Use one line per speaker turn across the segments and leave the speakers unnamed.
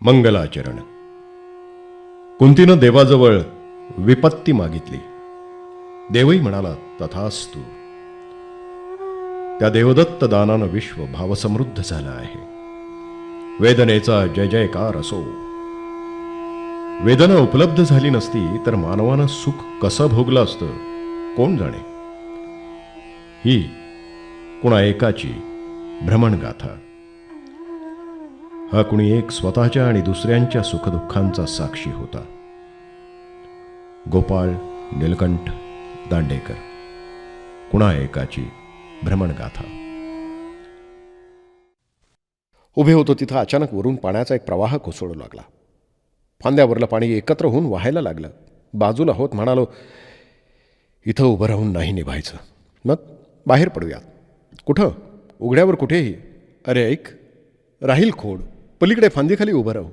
मंगलाचरण. कुंतीनं देवाजवळ विपत्ती मागितली. देवही म्हणाला तथास्तु. त्या देवदत्त दानानं विश्व भावसमृद्ध झालं आहे. वेदनेचा जय जयकार असो. वेदना उपलब्ध झाली नसती तर मानवानं सुख कसं भोगलं असतं कोण जाणे. ही कुणा एकाची भ्रमणगाथा. हा कुणी एक स्वतःच्या आणि दुसऱ्यांच्या सुखदुःखांचा साक्षी होता. गोपाळ नीलकंठ दांडेकर. कुणा एकाची भ्रमणगाथा.
उभे होतो तिथं अचानक वरून पाण्याचा एक प्रवाह कोसळू लागला. फांद्यावरलं पाणी एकत्र होऊन वाहायला लागलं. बाजूला होत म्हणालो, इथं उभं राहून नाही निभायचं, मग बाहेर पडूयात. कुठं? उघड्यावर कुठेही. अरे ऐक, राहील खोड, पलीकडे फांदीखाली उभं राहू.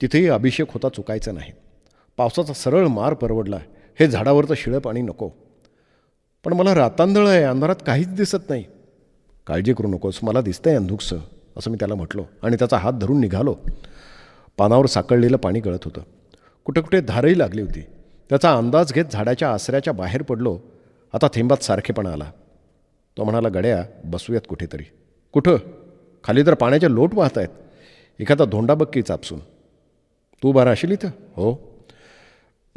तिथेही अभिषेक होता चुकायचा नाही. पावसाचा सरळ मार परवडला. हे झाडावरचं शिळं पाणी नको. पण मला रातांदळ आहे, अंधारात काहीच दिसत नाही. काळजी करू नकोस, मला दिसतंय अंधुकसं, असं मी त्याला म्हटलो आणि त्याचा हात धरून निघालो. पानावर साकळलेलं पाणी गळत होतं. कुठे कुठे धारही लागली होती. त्याचा अंदाज घेत झाडाच्या आसऱ्याच्या बाहेर पडलो. आता थेंबात सारखेपणा आला. तो म्हणाला, गड्या बसूयात कुठेतरी. कुठं? खाली तर पाण्याचे लोट वाहत आहेत. एखादा धोंडा बघ की चापसून. तू बारा असेल इथं? हो.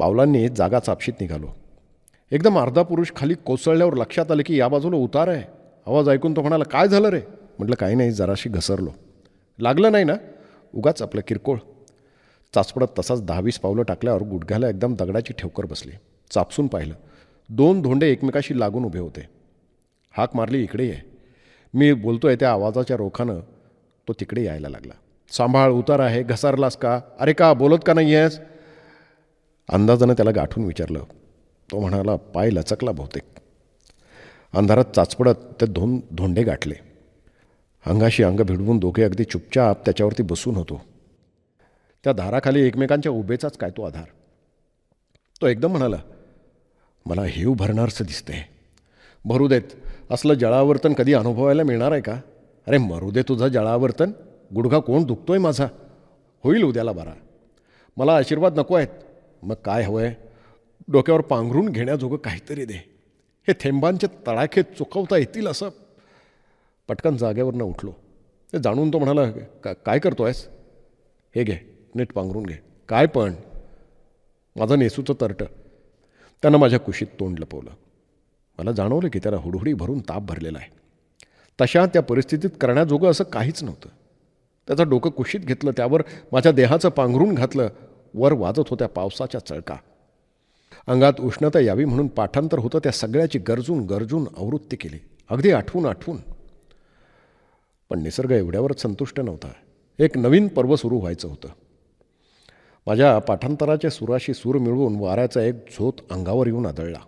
पावलांनी जागा चापशीत निघालो. एकदम अर्धा पुरुष खाली कोसळल्यावर लक्षात आलं की या बाजूला उतार आहे. आवाज ऐकून तो म्हणाला, काय झालं रे? म्हटलं काही नाही, जराशी घसरलो. लागलं नाही ना? उगाच आपलं किरकोळ. चाचपडत तसाच 10-20 पावलं टाकल्यावर गुडघ्याला एकदम दगडाची ठेवकर बसली. चापसून पाहिलं, 2 धोंडे एकमेकाशी लागून उभे होते. हाक मारली, इकडे ये. मी बोलतोय त्या आवाजाच्या रोखानं तो तिकडे यायला लागला. सांभाळ, उतार आहे, घसारलास का? अरे का बोलत का नाही आहेस? अंदाजानं त्याला गाठून विचारलं. तो म्हणाला, पाय लचकला बहुतेक. अंधारात चाचपडत ते 2 धोंडे गाठले. अंगाशी अंग भिडवून दोघे अगदी चुपचाप त्याच्यावरती बसून होतो. त्या धाराखाली एकमेकांच्या उभेचाच काय तो आधार. तो एकदम म्हणाला, मला हेव भरणारचं दिसतंय. भरू देत. असलं जळावर्तन कधी अनुभवायला मिळणार आहे का? अरे मरू दे तुझं जळावर्तन. गुडघा कोण दुखतोय माझा? होईल उद्याला बरा. मला आशीर्वाद नको आहेत. मग काय हवं आहे? डोक्यावर पांघरून घेण्याजोगं काहीतरी दे. हे थेंबांचे तडाखे चुकवता येतील असं. पटकन जागेवरनं उठलो. ते जाणून तो म्हणाला, काय करतो आहेस? हे घे, नीट पांघरून घे. काय पण? माझं नेसूचं तरटं. त्यानं माझ्या कुशीत तोंड लपवलं. मला जाणवलं की त्याला हुडहुडी भरून ताप भरलेला आहे. तशा त्या परिस्थितीत करण्याजोगं असं काहीच नव्हतं. त्याचं डोकं कुशीत घेतलं, त्यावर माझ्या देहाचं पांघरून घातलं. वर वाजत होत्या पावसाच्या चळका. अंगात उष्णता यावी म्हणून पाठांतर होतं त्या सगळ्याची गरजून आवृत्ती केली, अगदी आठवून. पण निसर्ग एवढ्यावरच संतुष्ट नव्हता. एक नवीन पर्व सुरू व्हायचं होतं. माझ्या पाठांतराच्या सुराशी सूर मिळवून वाऱ्याचा एक झोत अंगावर येऊन आदळला.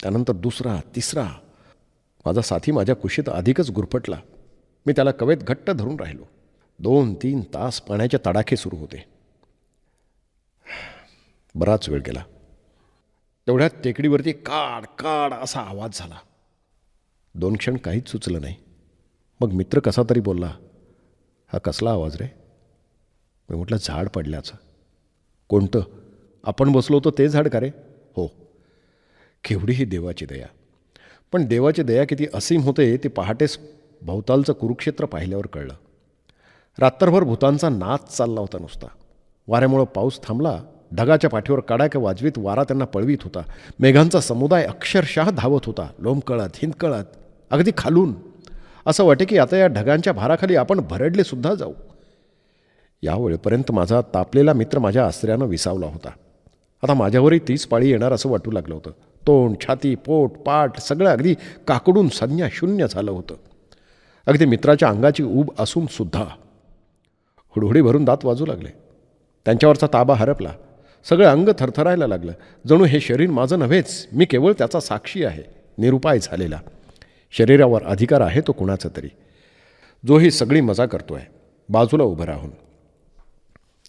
त्यानंतर दुसरा, तिसरा. माझा साथी माझ्या कुशीत अधिकच गुरफटला. मी त्याला कवेत घट्ट धरून राहिलो. 2-3 तास पाण्याचे तडाखे सुरू होते. बराच वेळ गेला. तेवढ्यात टेकडीवरती काड काड असा आवाज झाला. 2 क्षण काहीच सुचलं नाही. मग मित्र कसा तरी बोलला, हा कसला आवाज रे? मी म्हटलं, झाड पडल्याचं. कोणतं? आपण बसलो होतो ते झाड का रे? हो. केवढी ही देवाची दया. पण देवाची दया किती असीम होते ते पहाटेस भोवतालचं कुरुक्षेत्र पाहिल्यावर कळलं. रात्रभर भूतांचा नाच चालला होता नुसता. वाऱ्यामुळं पाऊस थांबला. ढगाच्या पाठीवर कडाके वाजवीत वारा त्यांना पळवीत होता. मेघांचा समुदाय अक्षरशः धावत होता, लोंबकळत हिंदकळत, अगदी खालून. असं वाटे की आता या ढगांच्या भाराखाली आपण भरडले सुद्धा जाऊ. यावेळेपर्यंत माझा तापलेला मित्र माझ्या आश्रयानं विसावला होता. आता माझ्यावरही 30 पाळी येणार असं वाटू लागलं होतं. तोंड, छाती, पोट, पाठ सगळं अगदी काकडून संज्ञा शून्य झालं होतं. अगदी मित्राच्या अंगाची ऊब असून सुद्धा. हुडहुडी भरून दात वाजू लागले. त्यांच्यावरचा ताबा हरपला. सगळं अंग थरथरायला लागलं. जणू हे शरीर माझं नव्हेच, मी केवळ त्याचा साक्षी आहे, निरुपाय झालेला. शरीरावर अधिकार आहे तो कुणाचा तरी, जो ही सगळी मजा करतो आहे बाजूला उभं राहून.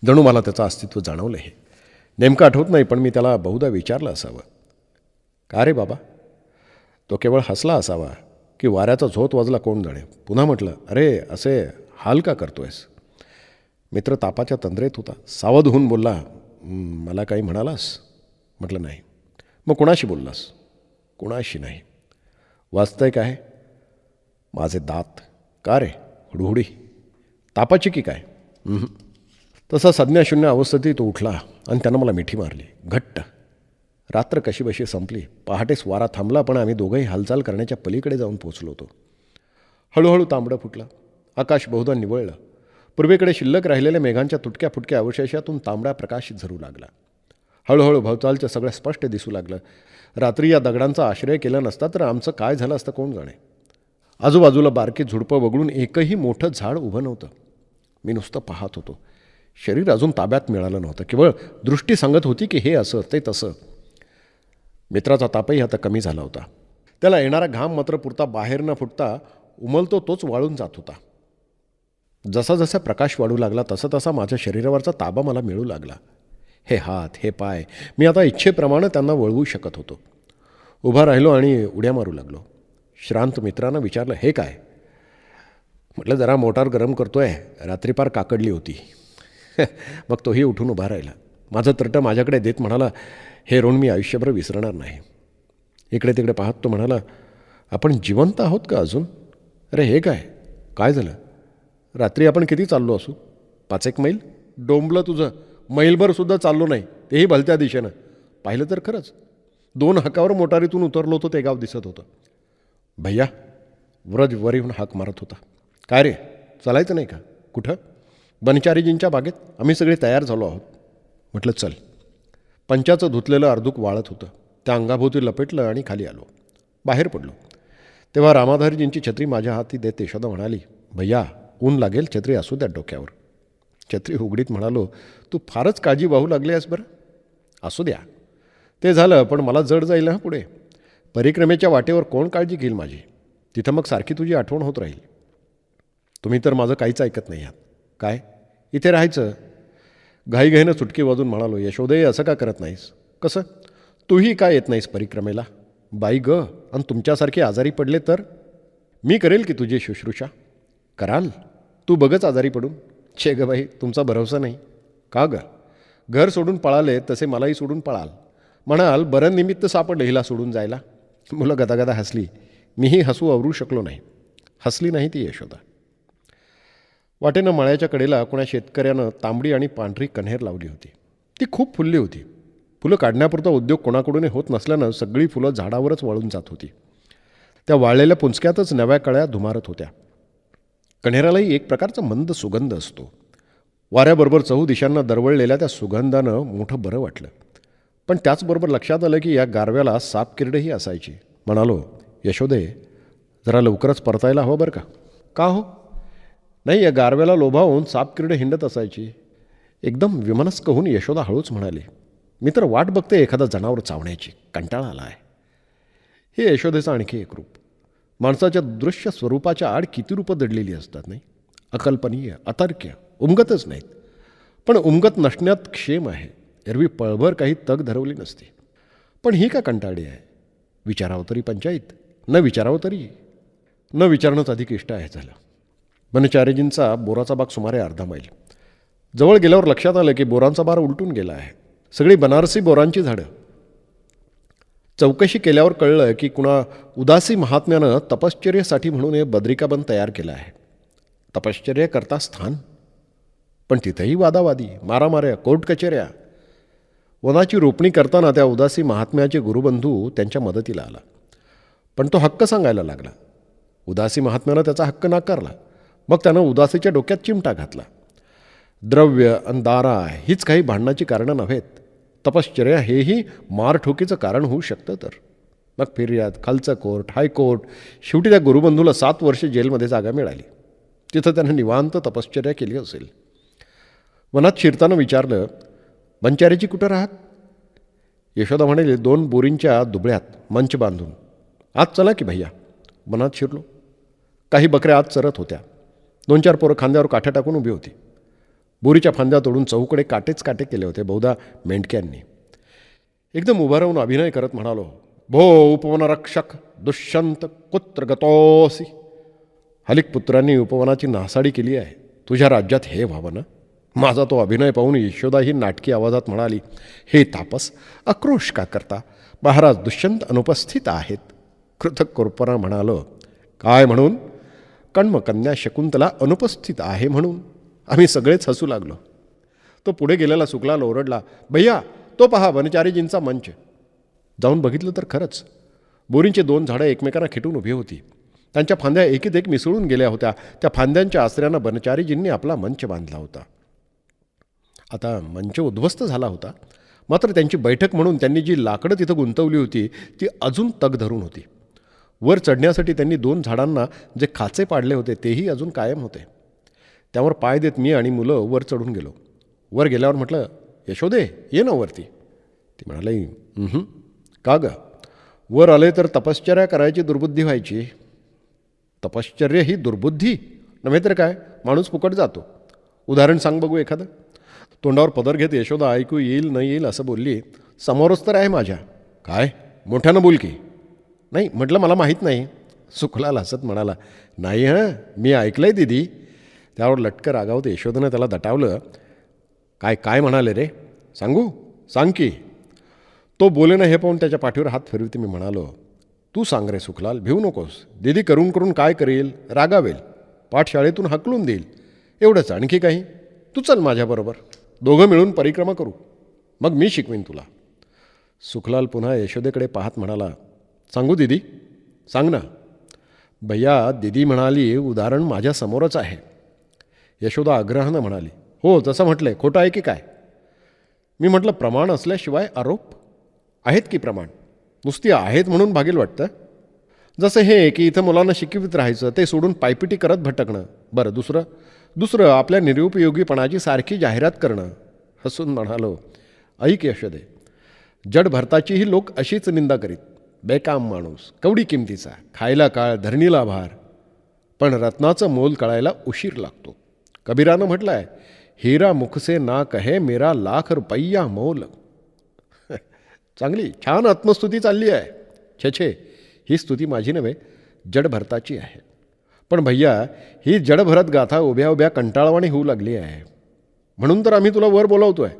जणू मला त्याचं अस्तित्व जाणवलं. हे नेमकं आठवत नाही, पण मी त्याला बहुधा विचारलं असावं, का रे बाबा? तो केवळ हसला असावा की वाऱ्याचा झोत वाजला कोण जाणे. पुन्हा म्हटलं, अरे असे हाल का करतोयस? मित्र तापाच्या तंद्रेत होता. सावध होऊन बोलला, मला काही म्हणालास?" म्हटलं, "नाही." "मग कुणाशी बोललास?" "कुणाशी नाही." "वाचतंय काय?" "माझे दात." "का रे? हुडहुडी तापाची की काय?" तसा संज्ञाशून्य अवस्थेत तो उठला आणि त्यानं मला मिठी मारली घट्ट. रात्र कशीबशी संपली. पहाटेस वारा थांबला, पण आम्ही दोघंही हालचाल करण्याच्या पलीकडे जाऊन पोचलो होतो. हळूहळू तांबडं फुटलं. आकाश बहुधा निवळलं. पूर्वेकडे शिल्लक राहिलेल्या मेघांच्या तुटक्या फुटक्या अवशेषातून तांबडा प्रकाश झरू लागला. हळूहळू भवतालचं सगळं स्पष्ट दिसू लागलं. रात्री या दगडांचा आश्रय केला नसता तर आमचं काय झालं असतं कोण जाणे. आजूबाजूला बारकी झुडपं वगळून एकही मोठं झाड उभं नव्हतं. मी नुसतं पाहत होतो. शरीर अजून ताब्यात मिळालं नव्हतं. केवळ दृष्टी सांगत होती की हे असं ते तसं. मित्राचा तापही आता कमी झाला होता. त्याला येणारा घाम मात्र पुरता बाहेर न फुटता उमलतो तोच वाळून जात होता. जसा जसा प्रकाश वाढू लागला तसा तसा माझ्या शरीरावरचा ताबा मला मिळू लागला. हे हात, हे पाय मी आता इच्छेप्रमाणे त्यांना वळवू शकत होतो. उभा राहिलो आणि उड्या मारू लागलो. श्रांत मित्रानं विचारलं, "हे काय?" म्हटलं, "जरा मोटार गरम करतोय, रात्री पार काकडली होती." मग तोही उठून उभा राहिला. माझं तरटं माझ्याकडे देत म्हणाला, "हे ऋण मी आयुष्यभर विसरणार नाही." इकडे तिकडे पाहत तो म्हणाला, "आपण जिवंत आहोत का अजून?" "अरे हे काय? काय झालं? रात्री आपण किती चाललो असू? 5-1 मैल?" "डोंबलं तुझं. मैलभरसुद्धा चाललो नाही, तेही भलत्या दिशेनं. पाहिलं तर खरंच 2 हाकावर मोटारीतून उतरलो होतो ते गाव दिसत होतं." "भैया." व्रज वर येऊन हाक मारत होता. "काय रे, चालायचं नाही का?" "कुठं?" "बनचारीजींच्या बागेत. आम्ही सगळे तयार झालो आहोत." म्हटलं, "चल." पंचाचं धुतलेलं अर्धूक वाळत होतं. त्या अंगाभोवती लपेटलं आणि खाली आलो. बाहेर पडलो तेव्हा रामाधारीजींची छत्री माझ्या हाती देत यशोदा म्हणाली, "भैया, ऊन लागेल, छत्री असू द्या डोक्यावर." छत्री उघडीत म्हणालो, "तू फारच काळजी वाहू लागली आहेस बरं." "असू द्या." "ते झालं, पण मला जड जाईल ना पुढे. परिक्रमेच्या वाटेवर कोण काळजी घेईल माझी? तिथं मग सारखी तुझी आठवण होत राहील." "तुम्ही तर माझं काहीच ऐकत नाही आहात." "काय?" "इथे राहायचं." घाईघाईनं सुटकी वाजून म्हणालो, "यशोदे, असं का करत नाहीस?" "कसं? तूही काय येत नाहीस परिक्रमेला?" "बाई ग, आणि तुमच्यासारखे आजारी पडले तर?" "मी करेल की तुझी शुश्रूषा." "कराल? तू बघच आजारी पडून." "छे ग बाई, तुमचा भरवसा नाही." "का ग? घर सोडून पळाले तसे मलाही सोडून पळाल. म्हणाल बरं निमित्त सापडलं हिला सोडून जायला." मुलं गदागदा हसली. मीही हसू आवरू शकलो नाही. हसली नाही ती यशोदा. वाटेनं मळ्याच्या कडेला कोणा शेतकऱ्यानं तांबडी आणि पांढरी कण्हेर लावली होती. ती खूप फुलली होती. फुलं काढण्यापुरता उद्योग कोणाकडूनही होत नसल्यानं सगळी फुलं झाडावरच वाळून जात होती. त्या वाळलेल्या पुंचक्यातच नव्या कळ्या धुमारत होत्या. कण्हेरालाही एक प्रकारचा मंद सुगंध असतो. वाऱ्याबरोबर चहू दिशांना दरवळलेल्या त्या सुगंधानं मोठं बरं वाटलं. पण त्याचबरोबर लक्षात आलं की या गारव्याला सापकिरडही असायची. म्हणालो, "यशोदे, जरा लवकरच परतायला हवं बरं का." "का हो?" "नाही, या गारव्याला लोभावून सापकिरडं हिंडत असायची." एकदम विमनस्क होऊन यशोदा हळूच म्हणाली, "मी तर वाट बघते एखादा जनावर चावण्याची. कंटाळा आला आहे." हे यशोदेचं आणखी एक रूप. माणसाच्या दृश्य स्वरूपाच्या आड किती रूपं दडलेली असतात नाही. अकल्पनीय, अतर्क्य, उमगतच नाहीत. पण उमगत नसण्यात क्षेम आहे. एरवी पळभर काही तग धरवली नसते. पण ही का कंटाळी आहे? विचारावं तरी पंचायत, न विचारावं तरी. न विचारणंच अधिक इष्ट आहे झालं. बनचारीजींचा बोराचा बाग सुमारे 1/2 मैल. जवळ गेल्यावर लक्षात आलं की बोरांचा बार उलटून गेला आहे. सगळी बनारसी बोरांची झाडं. चौकशी केल्यावर कळलं की कुणा उदासी महात्म्यानं तपश्चर्येसाठी म्हणून हे बद्रिकाबन तयार केलं आहे. तपश्चर्या करता स्थान, पण तिथेही वादावादी, मारामाऱ्या, कोर्ट कचेऱ्या. वनाची रोपणी करताना त्या उदासी महात्म्याचे गुरुबंधू त्यांच्या मदतीला आला. पण तो हक्क सांगायला लागला. उदासी महात्म्यानं त्याचा हक्क नाकारला. मग त्यानं उदासीच्या डोक्यात चिमटा घातला. द्रव्य आणि दारा हीच काही भांडणाची कारणं नव्हेत. तपश्चर्या हेही मारठोकीचं कारण होऊ शकतं तर. मग फिर्याद, खालचं कोर्ट, हायकोर्ट. शेवटी त्या गुरुबंधूला 7 वर्षे जेलमध्ये जागा मिळाली. तिथं त्यानं निवांत तपश्चर्या केली असेल. वनात शिरताना विचारलं, "बनचारीची कुठं राहत?" यशोदा म्हणाली, 2 बोरींच्या दुबळ्यात मंच बांधून. "आज चला की भैया." वनात शिरलो. काही बकऱ्या आत चरत होत्या. 2-4 पोरं खांद्यावर काठ्या टाकून उभी होती. बोरीच्या फांद्या तोडून चौकडे काटेच काटे केले होते, बहुधा मेंढक्यांनी. एकदम उभा राहून अभिनय करत म्हणालो, "भो उपवनरक्षक दुष्यंत कुत्र गतोसी." हलिक पुत्रांनी उपवनाची नासाडी केली आहे. तुझ्या राज्यात हे व्हावं ना? माझा तो अभिनय पाहून यशोदा ही नाटकी आवाजात म्हणाली, हे तापस, आक्रोश का करता? महाराज दुष्यंत अनुपस्थित आहेत. कृतक कोरपरा म्हणालो, काय म्हणून? कण्वकन्या शकुंतला अनुपस्थित आहे म्हणून. आम्ही सगळेच हसू लागलो. तो पुढे गेलेला सुकलाल ओरडला, भैया तो पहा वनचारीजींचा मंच. जाऊन बघितलं तर खरंच बोरींची 2 झाडं एकमेकांना खिटून उभी होती. त्यांच्या फांद्या एकीत एक मिसळून गेल्या होत्या. त्या फांद्यांच्या आश्रयानं वनचारीजींनी आपला मंच बांधला होता. आता मंच उद्ध्वस्त झाला होता, मात्र त्यांची बैठक म्हणून त्यांनी जी लाकडं तिथं गुंतवली होती ती अजून तग धरून होती. वर चढण्यासाठी त्यांनी 2 झाडांना जे खाचे पाडले होते तेही अजून कायम होते. त्यावर पाय देत मी आणि मुलं वर चढून गेलो. वर गेल्यावर म्हटलं, यशोदे ये ना वरती. ती म्हणाली, का ग? वर आले तर तपश्चर्या करायची दुर्बुद्धी व्हायची. तपश्चर्या ही दुर्बुद्धी नव्हे तर काय, माणूस फुकट जातो. उदाहरण सांग बघू एखादं. तोंडावर पदर घेत यशोदा ऐकू येईल न येईल असं बोलली, समोरच तर आहे माझ्या. काय? मोठ्यानं बोल की. नाही म्हटलं मला माहीत नाही. सुखलाल हसत म्हणाला, नाही हां, मी ऐकलं आहे दीदी. त्यावर लटकं रागावत यशोदेनं त्याला दटावलं. काय काय म्हणाले रे? सांगू? सांग की. तो बोलेनं हे पाहून त्याच्या पाठीवर हात फिरवते मी म्हणालो, तू सांग रे सुखलाल, भिवू नकोस. दीदी करून करून काय करेल? रागावेल, पाठशाळेतून हकलून देईल. एवढंच, आणखी काही? तू चल माझ्याबरोबर, दोघं मिळून परिक्रमा करू, मग मी शिकवीन तुला. सुखलाल पुन्हा यशोदेकडे पाहत म्हणाला, सांगू दीदी? सांग ना. भैया दीदी म्हणाली, उदाहरण माझ्या समोरच आहे. यशोदा आग्रहानं म्हणाली, हो जसं म्हटलंय, खोटं आहे की काय? मी म्हटलं, प्रमाण असल्याशिवाय आरोप? आहेत की प्रमाण, नुसती आहेत म्हणून भागेल वाटतं. जसं हे की इथं मुलांना शिकवित राहायचं, ते सोडून पायपिटी करत भटकणं. बरं दुसरं आपल्या निरुपयोगीपणाची सारखी जाहिरात करणं. हसून म्हणालो, ऐक यशोदे, जड भरताचीही लोक अशीच निंदा करीत. बेकाम माणूस, कवडी किमतीचा, खायला काळ, धरणीला भार. पण रत्नाचं मोल कळायला उशीर लागतो. कबीरानं म्हटलं आहे, हिरा मुखसे ना कहे मेरा लाख रुपया मोल. चांगली छान आत्मस्तुती चालली आहे. छे ही स्तुती माझी नव्हे, जड भरताची आहे. पण भैया ही जडभरत गाथा उभ्या उभ्या कंटाळवाणी होऊ लागली आहे. म्हणून तर आम्ही तुला वर बोलावतो आहे.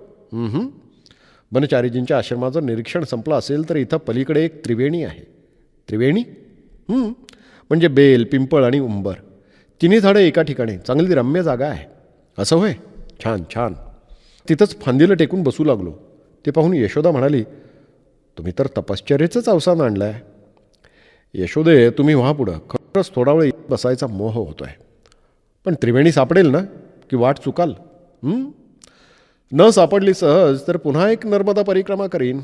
वनचारीजींच्या आश्रमाचं निरीक्षण संपलं असेल तर इथं पलीकडे एक त्रिवेणी आहे. त्रिवेणी? म्हणजे बेल, पिंपळ आणि उंबर, तिन्ही झाडं एका ठिकाणी. चांगली रम्य जागा आहे. असं होय? छान छान. तिथंच फांदीला टेकून बसू लागलो. ते पाहून यशोदा म्हणाली, तुम्ही तर तपश्चर्येचंच अवसान आणलं आहे. यशोदे तुम्ही व्हा पुढं. खरंच थोडा वेळ बसायचा मोह होतो आहे. पण त्रिवेणी सापडेल ना, की वाट चुकाल? न सापडली सहज तर पुन्हा एक नर्मदा परिक्रमा करीन.